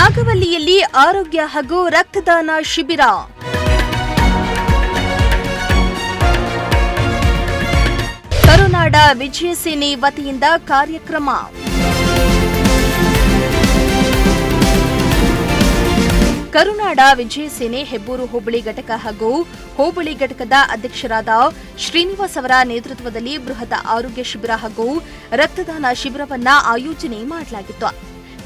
ನಾಗವಲ್ಲಿಯಲ್ಲಿ ಆರೋಗ್ಯ ಹಾಗೂ ರಕ್ತದಾನ ಶಿಬಿರ. ಕರುನಾಡ ವಿಜಯ ಸೇನೆ ವತಿಯಿಂದ ಕಾರ್ಯಕ್ರಮ. ಕರುನಾಡ ವಿಜಯ ಸೇನೆ ಹೆಬ್ಬೂರು ಹೋಬಳಿ ಘಟಕ ಹಾಗೂ ಹೋಬಳಿ ಘಟಕದ ಅಧ್ಯಕ್ಷರಾದ ಶ್ರೀನಿವಾಸ್ ಅವರ ನೇತೃತ್ವದಲ್ಲಿ ಬೃಹತ್ ಆರೋಗ್ಯ ಶಿಬಿರ ಹಾಗೂ ರಕ್ತದಾನ ಶಿಬಿರವನ್ನು ಆಯೋಜನೆ ಮಾಡಲಾಗಿತ್ತು.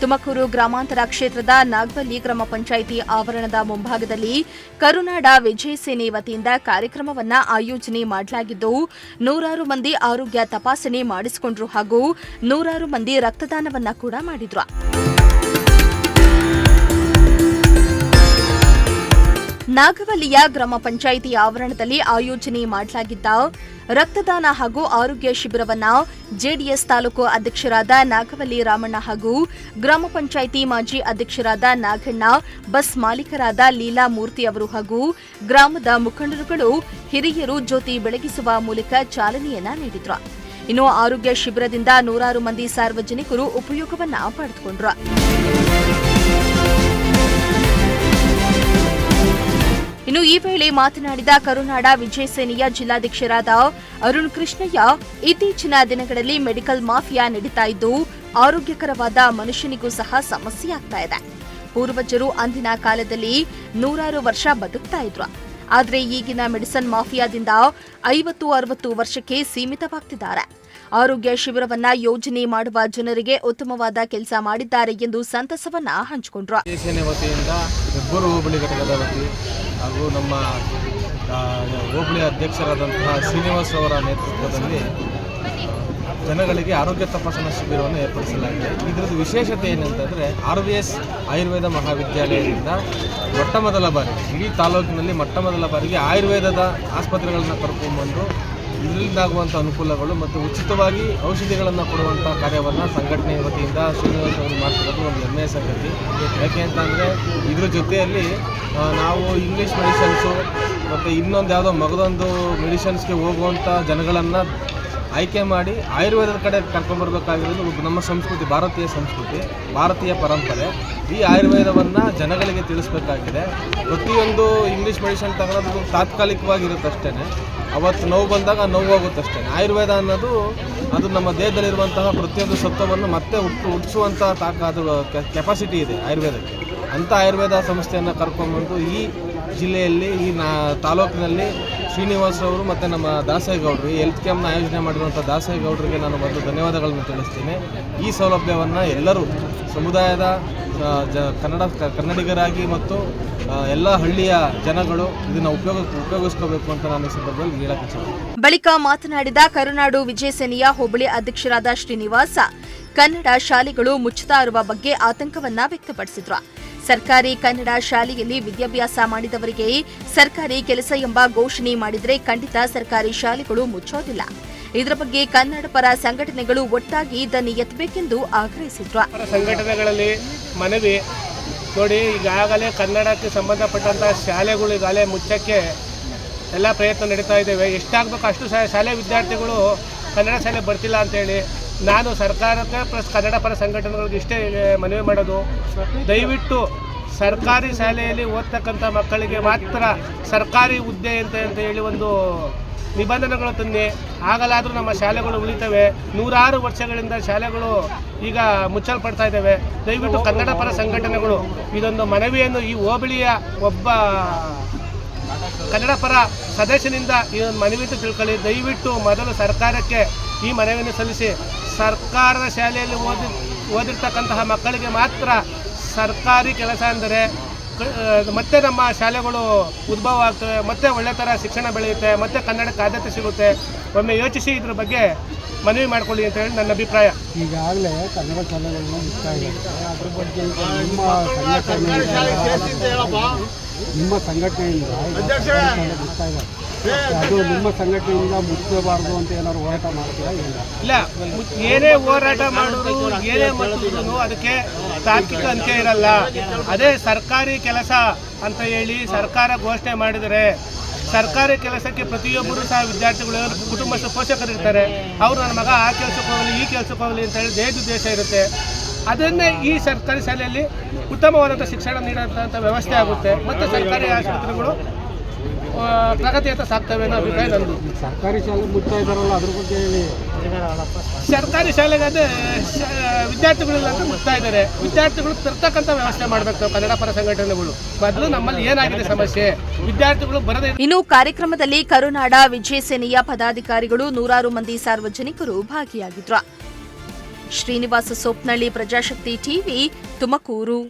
ತುಮಕೂರು ಗ್ರಾಮಾಂತರ ಕ್ಷೇತ್ರದ ನಾಗವಲ್ಲಿ ಗ್ರಾಮ ಪಂಚಾಯಿತಿ ಆವರಣದ ಮುಂಭಾಗದಲ್ಲಿ ಕರುನಾಡ ವಿಜಯ ಸೇನೆ ವತಿಯಿಂದ ಕಾರ್ಯಕ್ರಮವನ್ನು ಆಯೋಜನೆ ಮಾಡಲಾಗಿದ್ದು, ನೂರಾರು ಮಂದಿ ಆರೋಗ್ಯ ತಪಾಸಣೆ ಮಾಡಿಸಿಕೊಂಡರು ಹಾಗೂ ನೂರಾರು ಮಂದಿ ರಕ್ತದಾನವನ್ನ ಕೂಡ ಮಾಡಿದ್ರು. ನಾಗವಲ್ಲಿಯ ಗ್ರಾಮ ಪಂಚಾಯಿತಿ ಆವರಣದಲ್ಲಿ ಆಯೋಜನೆ ಮಾಡಲಾಗಿದ್ದ ರಕ್ತದಾನ ಹಾಗೂ ಆರೋಗ್ಯ ಶಿಬಿರವನ್ನ ಜೆಡಿಎಸ್ ತಾಲೂಕು ಅಧ್ಯಕ್ಷರಾದ ನಾಗವಲ್ಲಿ ರಾಮಣ್ಣ ಹಾಗೂ ಗ್ರಾಮ ಪಂಚಾಯಿತಿ ಮಾಜಿ ಅಧ್ಯಕ್ಷರಾದ ನಾಗಣ್ಣ, ಬಸ್ ಮಾಲೀಕರಾದ ಲೀಲಾ ಮೂರ್ತಿ ಅವರು ಹಾಗೂ ಗ್ರಾಮದ ಮುಖಂಡರುಗಳು, ಹಿರಿಯರು ಜ್ಯೋತಿ ಬೆಳಗಿಸುವ ಮೂಲಕ ಚಾಲನೆಯನ್ನ ನೀಡಿದ್ರು. ಇನ್ನು ಆರೋಗ್ಯ ಶಿಬಿರದಿಂದ ನೂರಾರು ಮಂದಿ ಸಾರ್ವಜನಿಕರು ಉಪಯೋಗವನ್ನ ಪಡೆದುಕೊಂಡ್ರು. ಇನ್ನು ಈ ವೇಳೆ ಮಾತನಾಡಿದ ಕರುನಾಡ ವಿಜಯ ಸೇನೆಯ ಜಿಲ್ಲಾಧ್ಯಕ್ಷರಾದ ಅರುಣ್ ಕೃಷ್ಣಯ್ಯ, ಇತ್ತೀಚಿನ ದಿನಗಳಲ್ಲಿ ಮೆಡಿಕಲ್ ಮಾಫಿಯಾ ನಡೀತಾ ಇದ್ದು ಆರೋಗ್ಯಕರವಾದ ಮನುಷ್ಯನಿಗೂ ಸಹ ಸಮಸ್ಯೆಯಾಗ್ತಾ ಇದೆ. ಪೂರ್ವಜರು ಅಂದಿನ ಕಾಲದಲ್ಲಿ ನೂರಾರು ವರ್ಷ ಬದುಕ್ತಾ ಇದ್ರು. ಆದರೆ ಈಗಿನ ಮೆಡಿಸಿನ್ ಮಾಫಿಯಾದಿಂದ 50-60 ವರ್ಷಕ್ಕೆ ಸೀಮಿತವಾಗ್ತಿದ್ದಾರೆ. ಆರೋಗ್ಯ ಶಿಬಿರವನ್ನ ಯೋಜನೆ ಮಾಡುವ ಜನರಿಗೆ ಉತ್ತಮವಾದ ಕೆಲಸ ಮಾಡಿದ್ದಾರೆ ಎಂದು ಸಂತಸವನ್ನ ಹಂಚಿಕೊಂಡ್ರು. ಸೇನೆ ವತಿಯಿಂದ ಹೆಬ್ಬೂರು ಹೋಬಳಿ ಘಟಕದ ವತಿ ಹಾಗೂ ನಮ್ಮ ಹೋಬಳಿ ಅಧ್ಯಕ್ಷರಾದಂತಹ ಶ್ರೀನಿವಾಸ್ ಅವರ ನೇತೃತ್ವದಲ್ಲಿ ಜನಗಳಿಗೆ ಆರೋಗ್ಯ ತಪಾಸಣಾ ಶಿಬಿರವನ್ನು ಏರ್ಪಡಿಸಲಾಗಿದೆ. ಇದರದ್ದು ವಿಶೇಷತೆ ಏನಂತಂದರೆ RVS ಆಯುರ್ವೇದ ಮಹಾವಿದ್ಯಾಲಯದಿಂದ ಮೊಟ್ಟಮೊದಲ ಬಾರಿಗೆ ಇಡೀ ತಾಲೂಕಿನಲ್ಲಿ ಮೊಟ್ಟಮೊದಲ ಬಾರಿಗೆ ಆಯುರ್ವೇದದ ಆಸ್ಪತ್ರೆಗಳನ್ನು ಕರ್ಕೊಂಡ್ಬಂದು ಇದರಿಂದಾಗುವಂಥ ಅನುಕೂಲಗಳು ಮತ್ತು ಉಚಿತವಾಗಿ ಔಷಧಿಗಳನ್ನು ಕೊಡುವಂಥ ಕಾರ್ಯವನ್ನು ಸಂಘಟನೆ ವತಿಯಿಂದ ಶ್ರೀನಿವಾಸ್ ಅವರು ಮಾಡ್ತಿರೋದು ಒಂದು ಹೆಮ್ಮೆಯ ಸಂಗತಿ. ಯಾಕೆ ಅಂತಂದರೆ ಇದ್ರ ಜೊತೆಯಲ್ಲಿ ನಾವು ಇಂಗ್ಲೀಷ್ ಮೆಡಿಷನ್ಸು ಮತ್ತು ಇನ್ನೊಂದು ಯಾವುದೋ ಮಗದೊಂದು ಮೆಡಿಷನ್ಸ್ಗೆ ಹೋಗುವಂಥ ಜನಗಳನ್ನು ಆಯ್ಕೆ ಮಾಡಿ ಆಯುರ್ವೇದದ ಕಡೆ ಕರ್ಕೊಂಡ್ಬರ್ಬೇಕಾಗಿರೋದು ನಮ್ಮ ಸಂಸ್ಕೃತಿ, ಭಾರತೀಯ ಸಂಸ್ಕೃತಿ, ಭಾರತೀಯ ಪರಂಪರೆ. ಈ ಆಯುರ್ವೇದವನ್ನು ಜನಗಳಿಗೆ ತಿಳಿಸ್ಬೇಕಾಗಿದೆ. ಪ್ರತಿಯೊಂದು ಇಂಗ್ಲೀಷ್ ಮೆಡಿಸಿನ್ ತಗೊಳ್ಳೋದು ತಾತ್ಕಾಲಿಕವಾಗಿರುತ್ತಷ್ಟೇ, ಅವತ್ತು ನೋವು ಬಂದಾಗ ನೋವು ಹೋಗುತ್ತಷ್ಟೇ. ಆಯುರ್ವೇದ ಅನ್ನೋದು ಅದು ನಮ್ಮ ದೇಹದಲ್ಲಿರುವಂತಹ ಪ್ರತಿಯೊಂದು ಸತ್ವವನ್ನು ಮತ್ತೆ ಹುಟ್ಟಿಸುವಂಥ ಅದು ಕೆಪಾಸಿಟಿ ಇದೆ ಆಯುರ್ವೇದಕ್ಕೆ. ಅಂಥ ಆಯುರ್ವೇದ ಸಂಸ್ಥೆಯನ್ನು ಕರ್ಕೊಂಡ್ಬಂದು ಈ ಜಿಲ್ಲೆಯಲ್ಲಿ ಈ ತಾಲೂಕಿನಲ್ಲಿ ಶ್ರೀನಿವಾಸ್ ಅವರು ಮತ್ತು ನಮ್ಮ ದಾಸೇಗೌಡರು ಈ ಹೆಲ್ತ್ ಕ್ಯಾಂಪ್ನ ಆಯೋಜನೆ ಮಾಡಿರುವಂಥ ದಾಸೇಗೌಡರಿಗೆ ನಾನು ಮೊದಲು ಧನ್ಯವಾದಗಳನ್ನು ತಿಳಿಸ್ತೀನಿ. ಈ ಸೌಲಭ್ಯವನ್ನು ಎಲ್ಲರೂ ಸಮುದಾಯದ ಕನ್ನಡಿಗರಾಗಿ ಮತ್ತು ಎಲ್ಲ ಹಳ್ಳಿಯ ಜನಗಳು ಇದನ್ನು ಉಪಯೋಗಿಸ್ಕೋಬೇಕು ಅಂತ ನಾನು ಈ ಸಂದರ್ಭದಲ್ಲಿ ಹೇಳಕ್ಕೆ ಇಚ್ಛೆ. ಬಳಿಕ ಮಾತನಾಡಿದ ಕರುನಾಡು ವಿಜಯ ಸೇನೆಯ ಹೋಬಳಿ ಅಧ್ಯಕ್ಷರಾದ ಶ್ರೀನಿವಾಸ, ಕನ್ನಡ ಶಾಲೆಗಳು ಮುಚ್ಚುತ್ತಾ ಇರುವ ಬಗ್ಗೆ ಆತಂಕವನ್ನ ವ್ಯಕ್ತಪಡಿಸಿದ್ರು. ಸರ್ಕಾರಿ ಕನ್ನಡ ಶಾಲೆಯಲ್ಲಿ ವಿದ್ಯಾಭ್ಯಾಸ ಮಾಡಿದವರಿಗೆ ಸರ್ಕಾರಿ ಕೆಲಸ ಎಂಬ ಘೋಷಣೆ ಮಾಡಿದರೆ ಖಂಡಿತ ಸರ್ಕಾರಿ ಶಾಲೆಗಳು ಮುಚ್ಚೋದಿಲ್ಲ. ಇದರ ಬಗ್ಗೆ ಕನ್ನಡ ಪರ ಸಂಘಟನೆಗಳು ಒಟ್ಟಾಗಿ ಇದನ್ನು ಎತ್ತಬೇಕೆಂದು ಆಗ್ರಹಿಸಿದ್ರು. ಸಂಘಟನೆಗಳಲ್ಲಿ ಮನವಿ ನೋಡಿ, ಈಗಾಗಲೇ ಕನ್ನಡಕ್ಕೆ ಸಂಬಂಧಪಟ್ಟಂತಹ ಶಾಲೆಗಳು ಈಗಾಗಲೇ ಮುಚ್ಚಕ್ಕೆ ಎಲ್ಲ ಪ್ರಯತ್ನ ನಡೀತಾ ಇದ್ದೇವೆ. ಎಷ್ಟಾಗಬೇಕು ಅಷ್ಟು ಶಾಲೆ ವಿದ್ಯಾರ್ಥಿಗಳು ಕನ್ನಡ ಶಾಲೆ ಬರ್ತಿಲ್ಲ ಅಂತೇಳಿ ನಾನು ಸರ್ಕಾರಕ್ಕೆ ಪ್ಲಸ್ ಕನ್ನಡ ಪರ ಸಂಘಟನೆಗಳಿಗೆ ಇಷ್ಟೇ ಮನವಿ ಮಾಡೋದು, ದಯವಿಟ್ಟು ಸರ್ಕಾರಿ ಶಾಲೆಯಲ್ಲಿ ಓದ್ತಕ್ಕಂಥ ಮಕ್ಕಳಿಗೆ ಮಾತ್ರ ಸರ್ಕಾರಿ ಹುದ್ದೆ ಅಂತ ಹೇಳಿ ಒಂದು ನಿಬಂಧನೆಗಳು ತನ್ನಿ. ಆಗಲಾದರೂ ನಮ್ಮ ಶಾಲೆಗಳು ಉಳಿತವೆ. ನೂರಾರು ವರ್ಷಗಳಿಂದ ಶಾಲೆಗಳು ಈಗ ಮುಚ್ಚಲ್ಪಡ್ತಾ ಇದ್ದಾವೆ. ದಯವಿಟ್ಟು ಕನ್ನಡ ಪರ ಸಂಘಟನೆಗಳು ಇದೊಂದು ಮನವಿಯನ್ನು ಈ ಹೋಬಳಿಯ ಒಬ್ಬ ಕನ್ನಡ ಪರ ಸದಸ್ಯನಿಂದ ಇದೊಂದು ಮನವಿಟ್ಟು ತಿಳ್ಕೊಳ್ಳಿ. ದಯವಿಟ್ಟು ಮೊದಲು ಸರ್ಕಾರಕ್ಕೆ ಈ ಮನವಿಯನ್ನು ಸಲ್ಲಿಸಿ, ಸರ್ಕಾರದ ಶಾಲೆಯಲ್ಲಿ ಓದಿರ್ತಕ್ಕಂತಹ ಮಕ್ಕಳಿಗೆ ಮಾತ್ರ ಸರ್ಕಾರಿ ಕೆಲಸ ಅಂದರೆ ಮತ್ತೆ ನಮ್ಮ ಶಾಲೆಗಳು ಉದ್ಭವ ಆಗ್ತವೆ, ಮತ್ತೆ ಒಳ್ಳೆ ಥರ ಶಿಕ್ಷಣ ಬೆಳೆಯುತ್ತೆ, ಮತ್ತೆ ಕನ್ನಡಕ್ಕೆ ಆದ್ಯತೆ ಸಿಗುತ್ತೆ. ಒಮ್ಮೆ ಯೋಚಿಸಿ ಇದ್ರ ಬಗ್ಗೆ ಮನವಿ ಮಾಡಿಕೊಳ್ಳಿ ಅಂತ ಹೇಳಿ ನನ್ನ ಅಭಿಪ್ರಾಯ. ಈಗಾಗಲೇ ಕನ್ನಡ ಶಾಲೆಗಳನ್ನು ಮುಕ್ತಾ ಇದೆ. ಅದ್ರ ಬಗ್ಗೆ ನಿಮ್ಮ ಸಂಘಟನೆಯಿಂದ ಮುಕ್ತಾ ಇದೆ, ಅದು ನಿಮ್ಮ ಸಂಘಟನೆಯಿಂದ ಮುಚ್ಚಬಾರ್ದು ಅಂತ ಏನಾದ್ರು ಹೋರಾಟ ಮಾಡ್ತೀರಾ? ಇಲ್ಲ, ಏನೇ ಹೋರಾಟ ಮಾಡೋದು ಏನೇ ಮಾಡಿದ್ರು ಅದಕ್ಕೆ ತಾರ್ಕಿಕ ಅಂತ್ಯ ಇರಲ್ಲ. ಅದೇ ಸರ್ಕಾರಿ ಕೆಲಸ ಅಂತ ಹೇಳಿ ಸರ್ಕಾರ ಘೋಷಣೆ ಮಾಡಿದರೆ ಸರ್ಕಾರಿ ಕೆಲಸಕ್ಕೆ ಪ್ರತಿಯೊಬ್ಬರು ಸಹ ವಿದ್ಯಾರ್ಥಿಗಳು ಕುಟುಂಬದ ಪೋಷಕರು ಇರ್ತಾರೆ. ಅವರು ನನ್ನ ಮಗ ಆ ಕೆಲಸಕ್ಕೆ ಹೋಗಲಿ ಈ ಕೆಲಸಕ್ಕೆ ಹೋಗಲಿ ಅಂತ ಹೇಳಿ ದೇಶೋದ್ದೇಶ ಇರುತ್ತೆ. ಅದನ್ನೇ ಈ ಸರ್ಕಾರಿ ಶಾಲೆಯಲ್ಲಿ ಉತ್ತಮವಾದಂಥ ಶಿಕ್ಷಣ ನೀಡುವಂಥ ವ್ಯವಸ್ಥೆ ಆಗುತ್ತೆ ಮತ್ತು ಸರ್ಕಾರಿ ಆಸ್ಪತ್ರೆಗಳು ಪ್ರಗತಿಯತ್ತ ಸಾಕ್ತವೆ ಅನ್ನೋ ಅಭಿಪ್ರಾಯ ನಂದು. ಸರ್ಕಾರಿ ಶಾಲೆ ಮುಚ್ತಾ ಇದ್ದಾರಲ್ಲ, ಅದ್ರ ಬಗ್ಗೆ ಹೇಳಿ. ಸರ್ಕಾರಿ ಶಾಲೆಗಾದ್ರೆ ವಿದ್ಯಾರ್ಥಿಗಳಿಲ್ಲ ಅಂತ ಮುಚ್ತಾ ಇದ್ದಾರೆ. ವಿದ್ಯಾರ್ಥಿಗಳು ತರ್ತಕ್ಕಂಥ ವ್ಯವಸ್ಥೆ ಮಾಡಬೇಕು ಕನ್ನಡ ಪರ ಸಂಘಟನೆಗಳು. ಮೊದಲು ನಮ್ಮಲ್ಲಿ ಏನಾಗಿದೆ ಸಮಸ್ಯೆ, ವಿದ್ಯಾರ್ಥಿಗಳು ಬರದೇ. ಇನ್ನು ಕಾರ್ಯಕ್ರಮದಲ್ಲಿ ಕರುನಾಡ ವಿಜಯ ಸೇನೆಯ ಪದಾಧಿಕಾರಿಗಳು, ನೂರಾರು ಮಂದಿ ಸಾರ್ವಜನಿಕರು ಭಾಗಿಯಾಗಿದ್ರು. ಶ್ರೀನಿವಾಸ ಸೋಪ್ನಳ್ಳಿ, ಪ್ರಜಾಶಕ್ತಿ ಟಿವಿ, ತುಮಕೂರು.